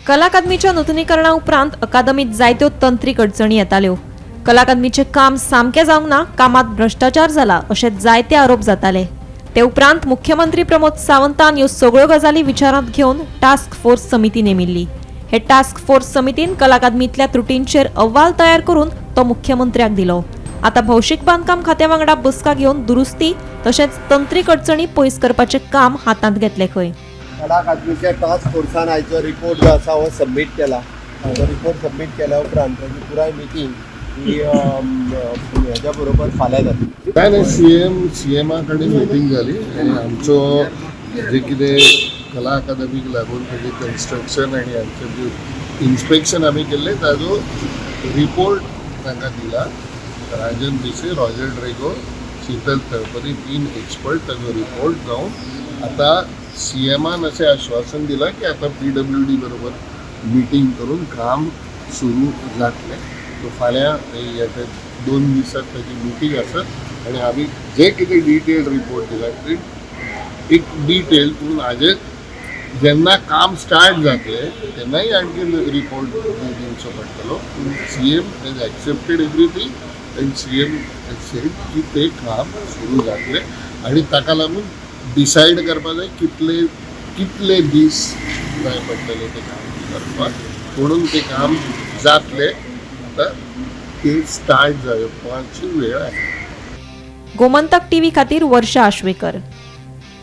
कला अकादमीच्या नूतनीकरणा उपरांत अकादमीत जायत्यो तंत्रीक अडचणी येताल्यो। कला अकादमीचे काम सामके जावंक ना, कामात भ्रष्टाचार जाला अशे जायते आरोप जाताले। ते उपरांत मुख्यमंत्री प्रमोद सावंतान ह्यो सगळ्यो गजाली विचारांत घेवन टास्क फोर्स समिती नेमिल्ली। हे टास्क फोर्स समितीन कला अकादमींतल्या त्रुटींचेर अहवाल तयार करून तो मुख्यमंत्र्याक दिलो। आता भौशीक बांदकाम खात्या वांगडा बसका घेवन दुरुस्ती तशेंच तंत्रीक अडचणी पयस करपाचें काम हातांत घेतले खंय। कला अकादमीच्या टास्क फोर्सान आयचो रिपोर्ट जो आसा हो सबमीट केला। तो रिपोर्ट सबमीट केल्या उपरांत ताची पुराय मिटींग ही हेज्या बरोबर फाल्यां जातली। काय नाही, सीएमा कडेन मिटींग जाली आनी आमचो जे कितें कला अकादमीक लागून तेजें कन्स्ट्रक्शन आनी आमचें जे इन्स्पेक्शन आमी केल्लें ताजो रिपोर्ट तांकां दिला। Rajan Bhise, Roger Drago, Sheetal तळपदी 3 expert ताजो रिपोर्ट जावन आता सीएमान अशें आश्वासन दिलां की आता PWD बरोबर मिटींग करून काम सुरू जातलें। सो फाल्यां येते 2 दिसांत ताची मिटींग आसत आनी आमी जे कितें डिटेल रिपोर्ट दिला ते एक डिटेल करून हाजेर जेन्ना काम स्टार्ट जातलें तेन्नाय आणखी रिपोर्ट दिवचो पडटलो। CM has accepted everything end CM has sed की ते काम सुरू जातलें आनी ताका लागून डिसायड करपा जाय कितले दीस जाय पडटले ते काम करपाक, म्हणून ते काम जातले। आता ते स्टार्ट जावपाची वेळ आहे। गोमंतक टीव्ही खातीर वर्षा आश्वेकर।